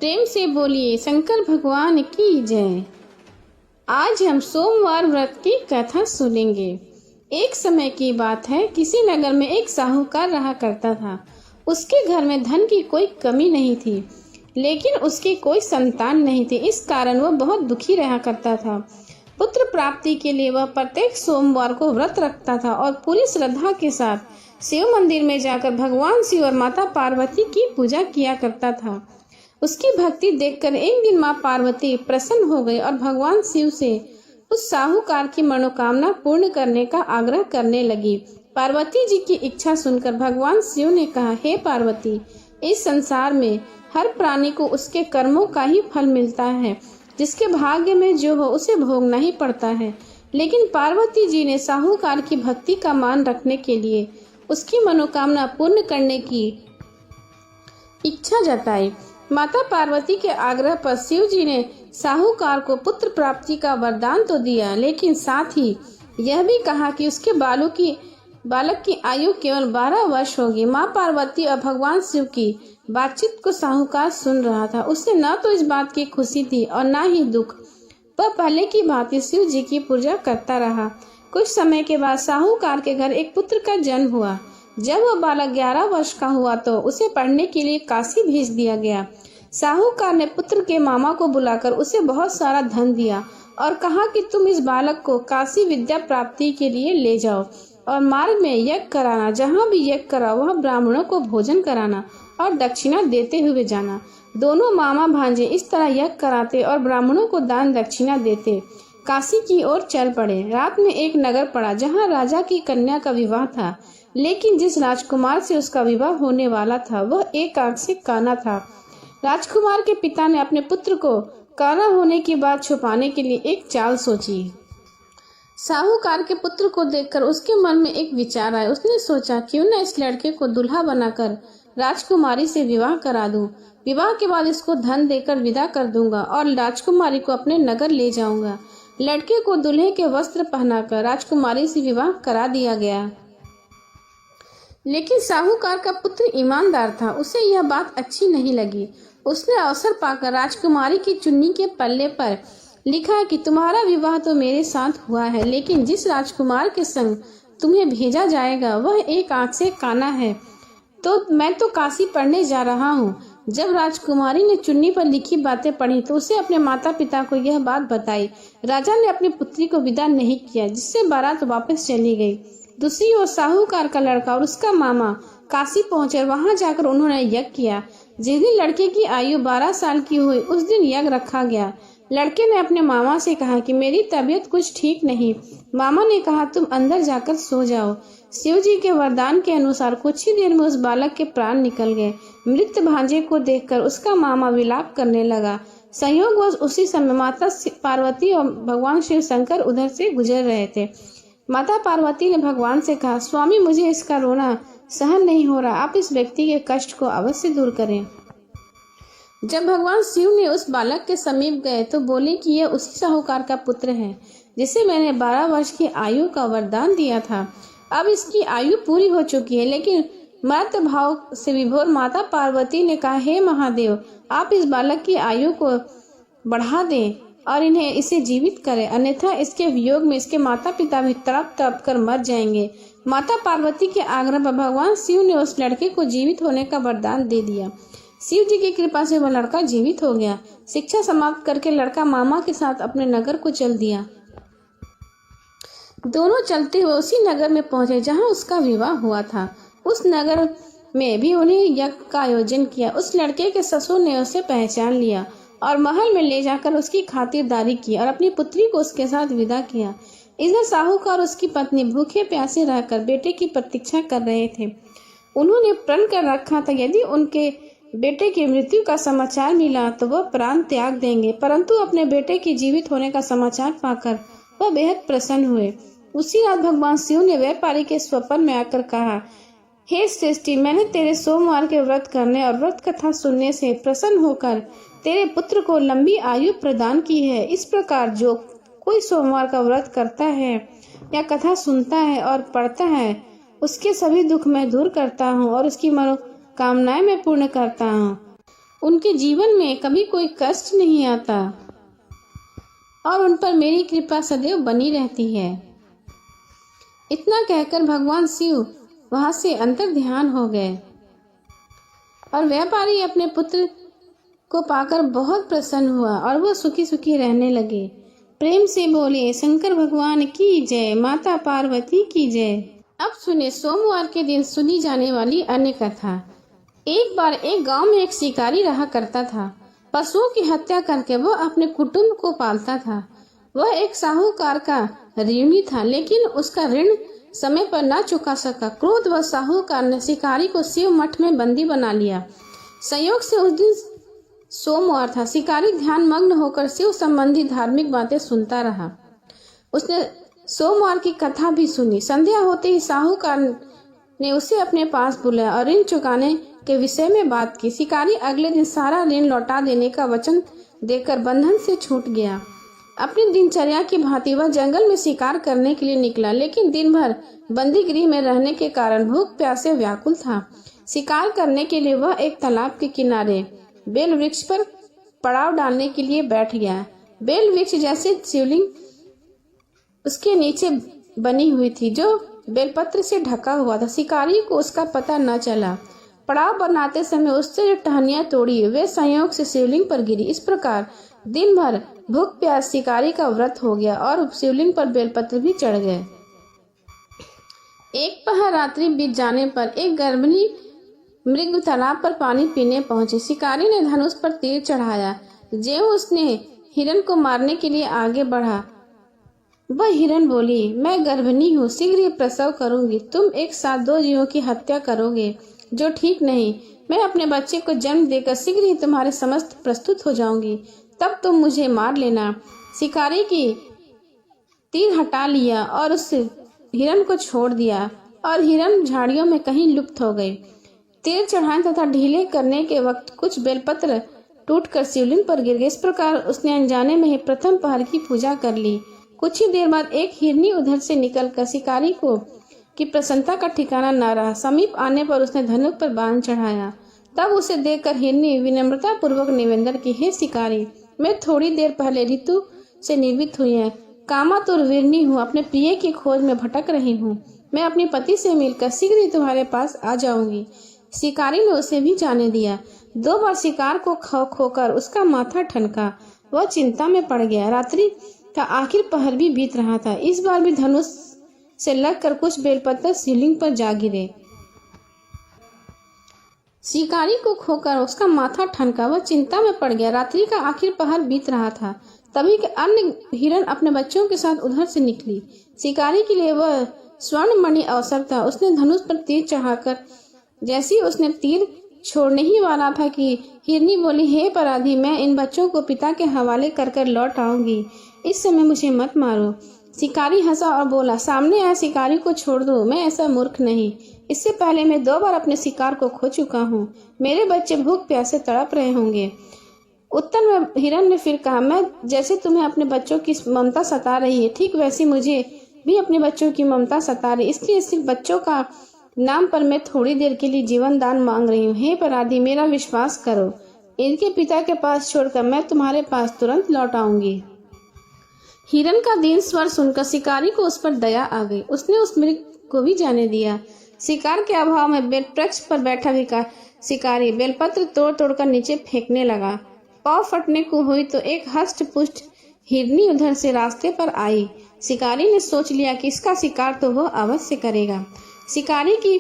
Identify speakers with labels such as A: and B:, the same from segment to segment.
A: प्रेम से बोलिए शंकर भगवान की जय। आज हम सोमवार व्रत की कथा सुनेंगे। एक समय की बात है, किसी नगर में एक साहूकार रहा करता था। उसके घर में धन की कोई कमी नहीं थी, लेकिन उसकी कोई संतान नहीं थी। इस कारण वह बहुत दुखी रहा करता था। पुत्र प्राप्ति के लिए वह प्रत्येक सोमवार को व्रत रखता था और पूरी श्रद्धा के साथ शिव मंदिर में जाकर भगवान शिव और माता पार्वती की पूजा किया करता था। उसकी भक्ति देखकर एक दिन माँ पार्वती प्रसन्न हो गई और भगवान शिव से उस साहूकार की मनोकामना पूर्ण करने का आग्रह करने लगी। पार्वती जी की इच्छा सुनकर भगवान शिव ने कहा, हे पार्वती, इस संसार में हर प्राणी को उसके कर्मों का ही फल मिलता है। जिसके भाग्य में जो हो उसे भोगना ही पड़ता है। लेकिन पार्वती जी ने साहूकार की भक्ति का मान रखने के लिए उसकी मनोकामना पूर्ण करने की इच्छा जताई। माता पार्वती के आग्रह पर शिव जी ने साहूकार को पुत्र प्राप्ति का वरदान तो दिया, लेकिन साथ ही यह भी कहा कि उसके बालक की आयु केवल 12 वर्ष होगी। माँ पार्वती और भगवान शिव की बातचीत को साहूकार सुन रहा था। उसे न तो इस बात की खुशी थी और न ही दुख। वह पहले की भांति शिव जी की पूजा करता रहा। कुछ समय के बाद साहूकार के घर एक पुत्र का जन्म हुआ। जब वह बालक 11 वर्ष का हुआ तो उसे पढ़ने के लिए काशी भेज दिया गया। साहूकार ने पुत्र के मामा को बुलाकर उसे बहुत सारा धन दिया और कहा कि तुम इस बालक को काशी विद्या प्राप्ति के लिए ले जाओ और मार्ग में यज्ञ कराना। जहाँ भी यज्ञ कराओ वहाँ ब्राह्मणों को भोजन कराना और दक्षिणा देते हुए जाना। दोनों मामा भांजे इस तरह यज्ञ कराते और ब्राह्मणों को दान दक्षिणा देते काशी की ओर चल पड़े। रात में एक नगर पड़ा जहाँ राजा की कन्या का विवाह था, लेकिन जिस राजकुमार से उसका विवाह होने वाला था वह एक आंख से काना था। राजकुमार के पिता ने अपने पुत्र को काना होने की बात छुपाने के लिए एक चाल सोची। साहूकार के पुत्र को देखकर उसके मन में एक विचार आया। उसने सोचा, क्यों न इस लड़के को दुल्हा बनाकर राजकुमारी से विवाह करा दूं। विवाह के बाद इसको धन देकर विदा कर दूंगा और राजकुमारी को अपने नगर ले जाऊंगा। लड़के को दूल्हे के वस्त्र पहनाकर राजकुमारी से विवाह करा दिया गया। लेकिन साहूकार का पुत्र ईमानदार था, उसे यह बात अच्छी नहीं लगी। उसने अवसर पाकर राजकुमारी की चुन्नी के पल्ले पर लिखा कि तुम्हारा विवाह तो मेरे साथ हुआ है, लेकिन जिस राजकुमार के संग तुम्हें भेजा जाएगा वह एक आंख से काना है। तो मैं तो काशी पढ़ने जा रहा हूँ। जब राजकुमारी ने चुन्नी पर लिखी बातें पढ़ी तो उसे अपने माता पिता को यह बात बताई। राजा ने अपनी पुत्री को विदा नहीं किया, जिससे बारात वापस चली गई। दूसरी ओर साहूकार का लड़का और उसका मामा काशी पहुंचे और वहां जाकर उन्होंने यज्ञ किया। जिस दिन लड़के की आयु 12 साल की हुई उस दिन यज्ञ रखा गया। लड़के ने अपने मामा से कहा कि मेरी तबीयत कुछ ठीक नहीं। मामा ने कहा, तुम अंदर जाकर सो जाओ। शिव जी के वरदान के अनुसार कुछ ही देर में उस बालक के प्राण निकल गए। मृत भांजे को देखकर उसका मामा विलाप करने लगा। संयोगवश उसी समय माता पार्वती और भगवान शिव शंकर उधर से गुजर रहे थे। माता पार्वती ने भगवान से कहा, स्वामी, मुझे इसका रोना सहन नहीं हो रहा। आप इस व्यक्ति के कष्ट को अवश्य दूर करें। जब भगवान शिव ने उस बालक के समीप गए तो बोले कि यह उसी साहूकार का पुत्र है जिसे मैंने 12 वर्ष की आयु का वरदान दिया था। अब इसकी आयु पूरी हो चुकी है। लेकिन मर्त भाव से विभोर माता पार्वती ने कहा, हे महादेव, आप इस बालक की आयु को बढ़ा दें और इसे जीवित करें, अन्यथा इसके वियोग में इसके माता पिता भी तड़प तड़प कर मर जाएंगे। माता पार्वती के आग्रह पर भगवान शिव ने उस लड़के को जीवित होने का वरदान दे दिया। शिव जी की कृपा से वह लड़का जीवित हो गया। शिक्षा समाप्त करके लड़का मामा के साथ अपने नगर को चल दिया। दोनों चलते हुए उसी नगर में पहुंचे जहां उसका विवाह हुआ था। उस नगर में भी उन्हें यज्ञ का आयोजन किया। उस लड़के के ससुर ने उसे पहचान लिया और महल में ले जाकर उसकी खातिरदारी की और अपनी पुत्री को उसके साथ विदा किया। इधर साहूकार और उसकी पत्नी भूखे प्यासे रहकर बेटे की प्रतीक्षा कर रहे थे। उन्होंने प्रण कर रखा था यदि उनके बेटे की मृत्यु का समाचार मिला तो वह प्राण त्याग देंगे, परंतु अपने बेटे के जीवित होने का समाचार पाकर वह बेहद प्रसन्न हुए। उसी रात भगवान शिव ने व्यापारी के स्वप्न में आकर कहा, हे सृष्टि, मैंने तेरे सोमवार के व्रत करने और व्रत कथा सुनने से प्रसन्न होकर तेरे पुत्र को लंबी आयु प्रदान की है। इस प्रकार जो कोई सोमवार का व्रत करता है या कथा सुनता है और पढ़ता है उसके सभी दुख मैं दूर करता हूँ और उसकी मनोकामनाएं मैं पूर्ण करता हूँ। उनके जीवन में कभी कोई कष्ट नहीं आता और उन पर मेरी कृपा सदैव बनी रहती है। इतना कहकर भगवान शिव वहां से अंतर ध्यान हो गए और व्यापारी अपने पुत्र को पाकर बहुत प्रसन्न हुआ और वो सुखी सुखी रहने लगे। प्रेम से बोले शंकर भगवान की जय, माता पार्वती की जय। अब सुने सोमवार के दिन सुनी जाने वाली अन्य कथा। एक बार एक गांव में एक शिकारी रहा करता था। पशुओं की हत्या करके वह अपने कुटुंब को पालता था। वह एक साहूकार का ऋणी था, लेकिन उसका ऋण समय पर न चुका सका। क्रोध व साहूकार ने शिकारी को शिव मठ में बंदी बना लिया। संयोग से उस दिन सोमवार था। शिकारी ध्यान मग्न होकर शिव संबंधी धार्मिक बातें सुनता रहा। उसने सोमवार की कथा भी सुनी। संध्या होते ही साहूकार ने उसे अपने पास बुलाया और ऋण चुकाने के विषय में बात की। शिकारी अगले दिन सारा ऋण लौटा देने का वचन देकर बंधन से छूट गया। अपनी दिनचर्या की भांति वह जंगल में शिकार करने के लिए निकला, लेकिन दिन भर बंदी गृह में रहने के कारण भूख प्यास से व्याकुल था। शिकार करने के लिए वह एक तालाब के किनारे बेल वृक्ष पर पड़ाव डालने के लिए बैठ गया। बेल वृक्ष जैसे शिवलिंग उसके नीचे बनी हुई थी, जो बेलपत्र से ढका हुआ था। शिकारी को उसका पता न चला। पड़ाव बनाते समय उससे जो टहनियां तोड़ी वे संयोग से शिवलिंग पर गिरी। इस प्रकार दिन भर भूख प्यास शिकारी का व्रत हो गया और शिवलिंग पर बेलपत्र भी चढ़ गए। एक पहर रात्रि बीत जाने पर एक गर्भिणी मृग तालाब पर पानी पीने पहुंची। शिकारी ने धनुष पर तीर चढ़ाया। ज्यों उसने हिरण को मारने के लिए आगे बढ़ा, वह हिरण बोली, मैं गर्भिणी हूँ, शीघ्र ही प्रसव करूंगी। तुम एक साथ दो जीवों की हत्या करोगे, जो ठीक नहीं। मैं अपने बच्चे को जन्म देकर शीघ्र ही तुम्हारे समस्त प्रस्तुत हो जाऊंगी, तब तुम मुझे मार लेना। शिकारी की तीर हटा लिया और उस हिरण को छोड़ दिया और हिरण झाड़ियों में कहीं लुप्त हो गई। तीर चढ़ाने तथा ढीले करने के वक्त कुछ बेलपत्र टूटकर शिवलिंग पर गिर गए। इस प्रकार उसने अनजाने में ही प्रथम पहर की पूजा कर ली। कुछ ही देर बाद एक हिरनी उधर से निकलकर शिकारी को की प्रसन्नता का ठिकाना न रहा। समीप आने पर उसने धनुष पर बाण चढ़ाया। तब उसे देखकर हिरनी विनम्रता पूर्वक निवेदन की, हे शिकारी, मैं थोड़ी देर पहले ऋतु से निर्मित हुई है, कामातुर वीरनी हूँ, अपने प्रिय की खोज में भटक रही हूँ। मैं अपने पति से मिलकर शीघ्र ही तुम्हारे पास आ जाऊंगी। शिकारी ने उसे भी जाने दिया। 2 बार शिकार को खोकर उसका माथा ठनका। वह चिंता में पड़ गया। रात्रि का आखिर पहर भी बीत रहा था। इस बार भी धनुष से लगकर कुछ बेलपत्र शिवलिंग पर जा गिरे। शिकारी को खोकर उसका माथा ठनका। वह चिंता में पड़ गया। रात्रि का आखिर पहर बीत रहा था। तभी के अन्य हिरण अपने बच्चों के साथ उधर से निकली। शिकारी के लिए वह स्वर्ण मणि अवसर था। उसने धनुष पर तीर चढ़ाकर जैसे उसने तीर छोड़ने ही वाला था कि हिरनी बोली, हे पराधी, मैं इन बच्चों को पिता के हवाले कर कर लौट आऊंगी, इस समय मुझे मत मारो। शिकारी हंसा और बोला, सामने आए शिकारी को छोड़ दो, मैं ऐसा मूर्ख नहीं। इससे पहले मैं 2 बार अपने शिकार को खो चुका हूँ। मेरे बच्चे भूख प्यासे तड़प रहे होंगे। उत्तर में हिरण ने फिर कहा, मैं जैसे तुम्हें अपने बच्चों की ममता सता रही है, ठीक वैसी मुझे भी अपने बच्चों की ममता सता रही, इसलिए सिर्फ बच्चों का नाम पर मैं थोड़ी देर के लिए जीवन दान मांग रही हूँ। हे पराधी, मेरा विश्वास करो, इनके पिता के पास छोड़कर मैं तुम्हारे पास तुरंत लौट आऊंगी। हिरण का दीन स्वर सुनकर शिकारी को उस पर दया आ गई। उसने उस मृग को भी जाने दिया। शिकार के अभाव में बेल वृक्ष पर बैठा शिकारी बेलपत्र तोड़ तोड़कर नीचे फेंकने लगा। पाँव फटने को हुई तो एक हष्ट पुष्ट हिरनी उधर से रास्ते पर आई। शिकारी ने सोच लिया कि इसका शिकार तो वह अवश्य करेगा। शिकारी की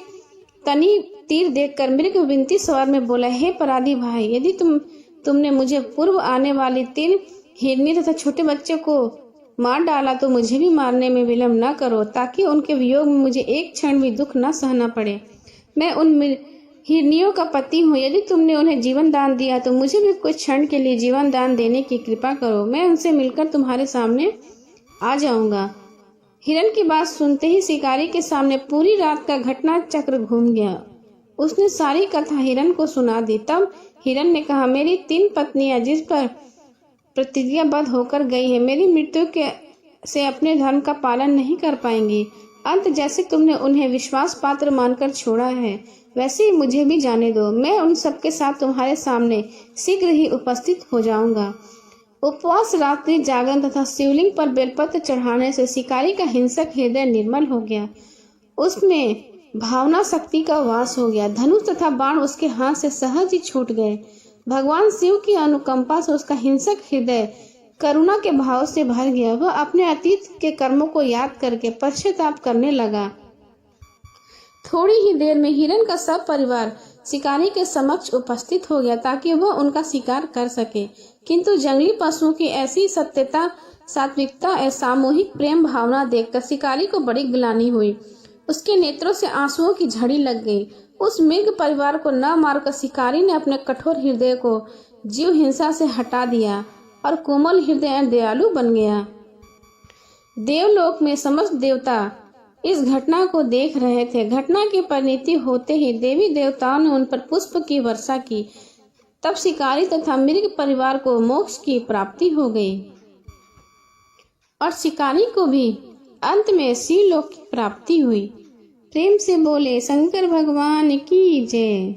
A: तनी तीर देखकर मृग विनती स्वर में बोला, हे पराधी भाई, यदि तुमने मुझे पूर्व आने वाली 3 हिरनी तथा छोटे बच्चे को मार डाला तो मुझे भी मारने में विलम्ब न करो, ताकि उनके वियोग में मुझे एक क्षण भी दुख न सहना पड़े। मैं उन हिरनियों का पति हूँ। यदि तुमने उन्हें जीवन दान दिया तो मुझे भी कुछ क्षण के लिए जीवन दान देने की कृपा करो। मैं उनसे मिलकर तुम्हारे सामने आ जाऊंगा। हिरण की बात सुनते ही शिकारी के सामने पूरी रात का घटना चक्र घूम गया। उसने सारी कथा हिरण को सुना दी। तब हिरण ने कहा, मेरी 3 पत्नियां जिस पर प्रतिज्ञाबद्ध होकर गई है, मेरी मृत्यु के से अपने धर्म का पालन नहीं कर पाएंगी। अंत जैसे तुमने उन्हें विश्वास पात्र मानकर छोड़ा है, वैसे ही मुझे भी जाने दो, मैं उन सबके साथ तुम्हारे सामने शीघ्र ही उपस्थित हो जाऊंगा। उपवास, रात्रि जागरण तथा शिवलिंग पर बेलपत्र चढ़ाने से शिकारी का हिंसक हृदय निर्मल हो गया। उसमें भावना शक्ति का वास हो गया। धनुष तथा बाण उसके हाथ से सहज ही छूट गए। भगवान शिव की अनुकंपा से उसका हिंसक हृदय करुणा के भाव से भर गया। वह अपने अतीत के कर्मों को याद करके पश्चाताप करने लगा। थोड़ी ही देर में हिरण का सब परिवार शिकारी के समक्ष उपस्थित हो गया ताकि वह उनका शिकार कर सके, किंतु जंगली पशुओं की ऐसी सत्यता, सात्विकता और सामूहिक प्रेम भावना देखकर शिकारी को बड़ी ग्लानि हुई। उसके नेत्रों से आंसुओं की झड़ी लग गई। उस मृग परिवार को न मारकर शिकारी ने अपने कठोर हृदय को जीव हिंसा से हटा दिया और कोमल हृदय दयालु बन गया। देवलोक में समस्त देवता इस घटना को देख रहे थे। घटना की परिणति होते ही देवी देवताओं ने उन पर पुष्प की वर्षा की। तब शिकारी तथा मृग परिवार को मोक्ष की प्राप्ति हो गई और शिकारी को भी अंत में शिवलोक की प्राप्ति हुई। प्रेम से बोले शंकर भगवान की जय।